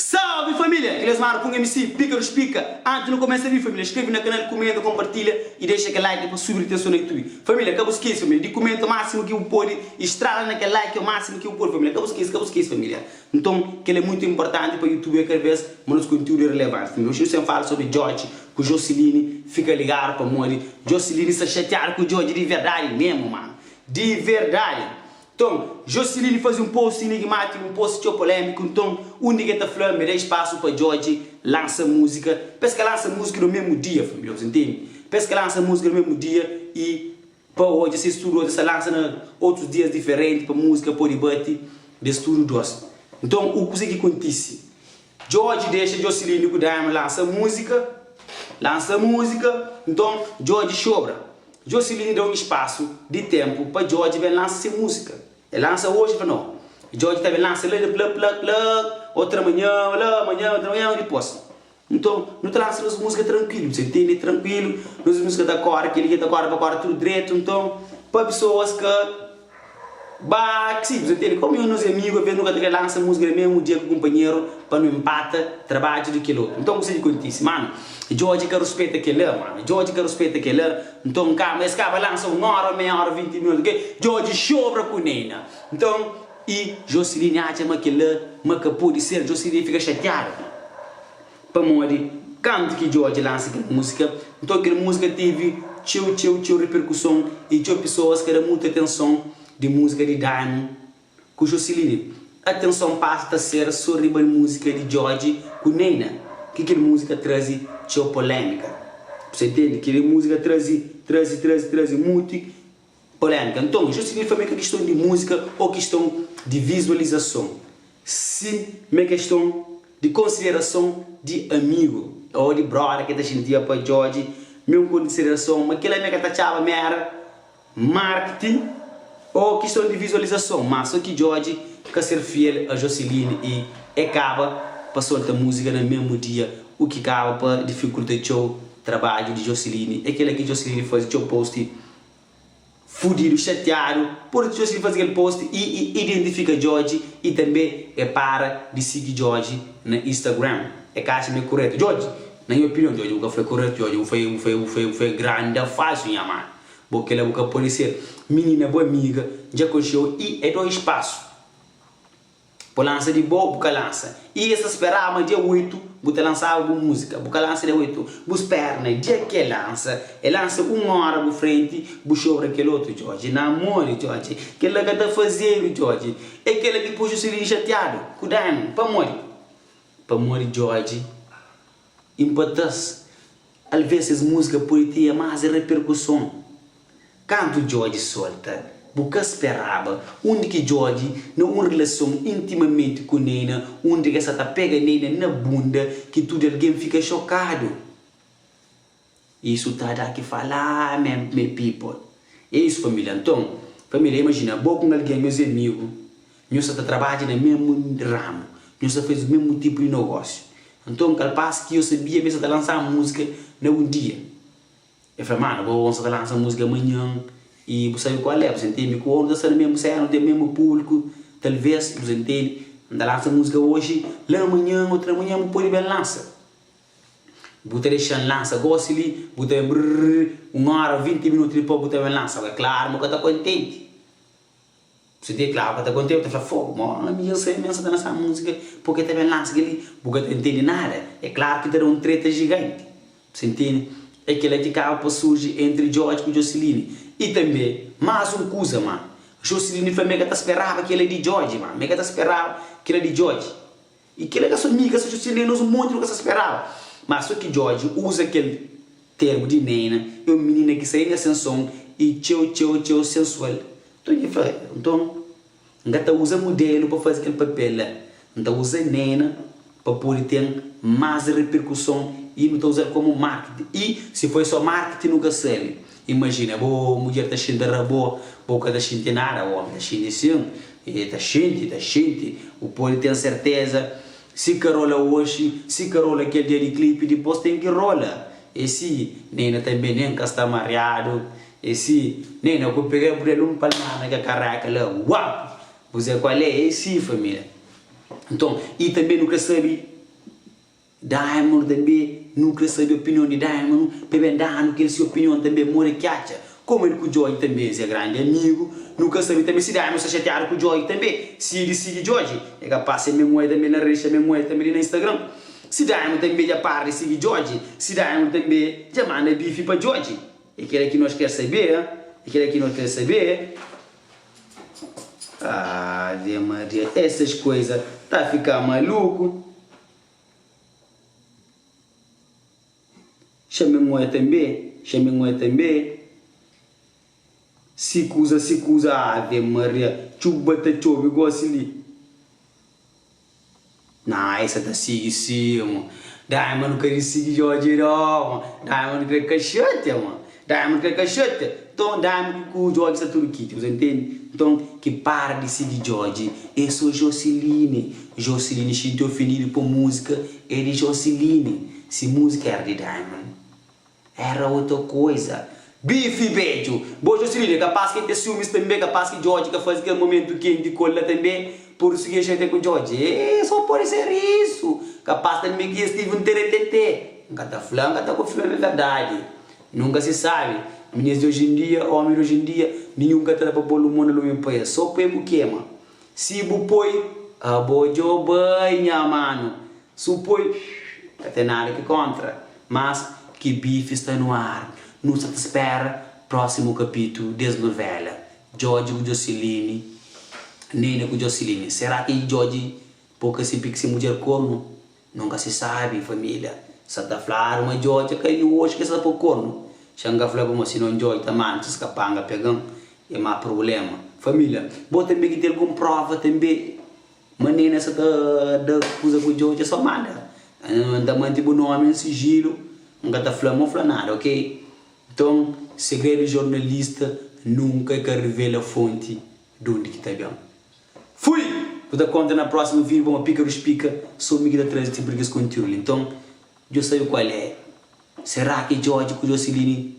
Salve família! Eles maram com MC Pícaro Pica. Antes de começar a vir, família, inscreve no canal, comenta, compartilha e deixa aquele like para subir a atenção no YouTube. Família, acabou esquece, família, de comentar o máximo que eu pode, estrala naquele like o máximo que eu pode, família. Acabou esquece, família. Então, que ele é muito importante para o YouTube cada vez mais conteúdo relevante. Família, hoje eu sempre falo sobre George, com o Joceline, fica ligado para morrer. Joceline está chateado com o George de verdade mesmo, mano. De verdade. Então, Joceline faz um post enigmático, um post polêmico. Então, o ninguém está falando, me dá espaço para George lança música. Pensa que lança música no mesmo dia, família, você entende? Pensa que lança música no mesmo dia e para hoje, se estudo, você lança em outros dias diferentes para música, para debate, de estudo doce. Então, o que acontece? George deixa Joceline com Diamond lança música, então George sobra. Joceline dá um espaço de tempo para George lançar música. Ele lança hoje, para não. George também lança lá, outra manhã, outra manhã, depois. Então, não lança as músicas tranquilo, você entende? Tranquilo, as músicas da cor, que ele da cor para cor tudo direito. Então, para pessoas que sim, você entende? Como eu nos amigos, eu nunca lança música no mesmo dia com o companheiro para não empata trabalho do que outro. Então, o que acontece, mano? George que respeita aquele, mano. George que respeita aquele. Então, esse cara lança 1 hora, meia hora, 20 minutos. Okay? George sobra com Nena. Então, e Joceline acha que aquele, mas que pode ser, Joceline fica chateada. Para morrer, quando que George lança aquela música, então aquela música teve repercussão e tinha pessoas que deram muita atenção de música de Diamond com Joceline. A atenção passa a ser sobre a música de George com Nena. Que aquela música traz polêmica. Você entende? Que a música traz muito polêmica. Então, Joceline foi uma questão de música ou questão de visualização. Sim, uma questão de consideração de amigo ou de brother que a gente tinha para George. Minha consideração, mas aquela minha catachava era marketing ou questão de visualização. Mas só que George quer ser fiel a Joceline e acaba para soltar música no mesmo dia, o que acaba para dificultar o trabalho de Joceline. É aquele que Joceline faz o post fudido, chateado, por Joceline faz aquele post e identifica George e também para de seguir George no Instagram. É que acha meio correto. George, na minha opinião, George nunca foi correto, George foi grande, fácil, minha mãe. Porque ela nunca pode ser menina, boa amiga, já conheceu e é do espaço. Por lança de boa, porque lança. E essa esperava dia 8, você lançava alguma música. Porque lança dia 8, você pernas, dia que lança 1 hora por frente, você sobre aquele outro, George. Namore, George. Que ela que está fazendo, George. É aquela que puxa o cirinho chateado. Cuidado, para morrer. Para morrer, George. Importância. Às vezes, música pode ter mais repercussão. Quando George solta, porque esperava, onde que George, numa relação intimamente com Nena, onde que essa tá pega Nena na bunda, que tudo alguém fica chocado. Isso tá daqui falar, my people. É isso, família. Então, família, imagina, boa com alguém, meus amigos, nós está trabalhando no mesmo ramo, nós faz o mesmo tipo de negócio. Então, capaz que eu sabia que você tá lançando música num dia. Eu falei, mano, vamos lançar música amanhã. E você sabe qual é, você entende? Quando você no mesmo céu, no mesmo público, talvez, você entende? Anda lança música hoje, lá amanhã, outra manhã, não pode bem lança. Você deixa lança, gosta ali, você 1 hora, 20 minutos depois, você bem lança. É claro, mas está contente. Você entende? Claro, está contente, você fala, fogo, mano, eu sei mesmo que está lançando música, porque está bem lança ali, porque não entende nada. É claro que terá um treta gigante. Você entende? É aquele que acaba surgir entre George e Joceline. E também, mais uma coisa, mano. Joceline foi mega esperava que ele é de George, mano. Mega esperava que ele é de George. E que ele é sua amiga, sua Joceline, usa um monte do que esperava. Mas só que George usa aquele termo de Nena, é uma menina que sai em ascensão e tchau sensual. Então, não usa modelo para fazer aquele papel. Não usa Nena para poder ter mais repercussão e não está usando como marketing. E se foi só marketing, nunca serve. Imagina, boa mulher está cheia de boa, boca está cheia de nada, o homem está cheio de sim, está cheio, o povo tem certeza, se carola hoje, se carola aquele dia de clipe, depois tem que rola. E se Nena também nem está mareado, e se Nena, eu peguei por ele palmar na caraca lá, uau! Você qual é esse, família? Então, e também nunca sabe Diamond também nunca sabe a opinião de Diamond, bebendo que sua opinião também more quiacha. Como ele com o Joy também é grande amigo, nunca sabe também se Diamond se chatear com o Joy também. Se ele segue Joy, é capaz de me moer também na rede, me moer também no Instagram. Se Diamond também já para de seguir Joy, se Diamond também já manda bife para Joy. É aquilo que nós queremos saber, é aquilo que nós queremos saber. Ah, Ave Maria, essas coisas tá ficando maluco. Chame moer também, chame moer também. Se cusa, Ave Maria, chuba te chobe gosta ali. Não, essa tá seguíssimo. Diamond não quer seguir Jorge não, Diamond quer cachete, mano. Diamond quer cachete. Então, Diamond com o Jorge está tudo aqui, você entende? Então, que para de seguir Jorge. Eu sou Joceline. Joceline, se estou feliz por música, é de Joceline. Se música era de Diamond, era outra coisa. Bife beijo. Boa Joceline, capaz que tem ciúmes também, capaz que Jorge que faz aquele momento quente de cola também, por isso que a gente com o Jorge. Só pode ser isso. Capaz também que estive um teretete. Nunca tá falando, tá confirmando a verdade. Nunca se sabe. Meninas de hoje em dia, homens de hoje em dia, nenhum que tá para pôr o mundo no meu país. Só põe o queima. Se bu põe, a bojo banha, mano. Supõe, não tem nada que contra. Mas que bife está no ar. Não se espera. Próximo capítulo, desnovela. Jorge com Joceline. Nena com Joceline. Será que Jorge pouca se pique se mulher corno? Nunca se sabe, família. Se tá falando, mas Jorge caiu hoje que está por corno. Xanga falava como se não Jorge também, se escapanga pegando. É mais problema. Família, bota também que ter alguma prova também. Mas nem nessa da coisa com o Jorge, só manda. Anda mantido o nome em sigilo. Nunca tá falando nada, ok? Então, segredo jornalista nunca que revela a fonte de onde que tá bem. Fui! Vou dar conta na próxima vídeo, vamos picar os pica. Sou o Miguel da Trânsito e brigas com conteúdo. Então, eu sei qual é. Será que Jorge com Joceline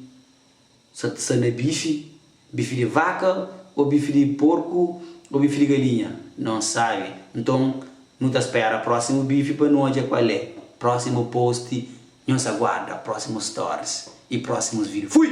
são bife? Bife de vaca? Ou bife de porco? Ou bife de galinha? Não sabe. Então, não te espera. Próximo bife para nós é qual é. Próximo post, não se aguarda. Próximos stories e próximos vídeos. Fui!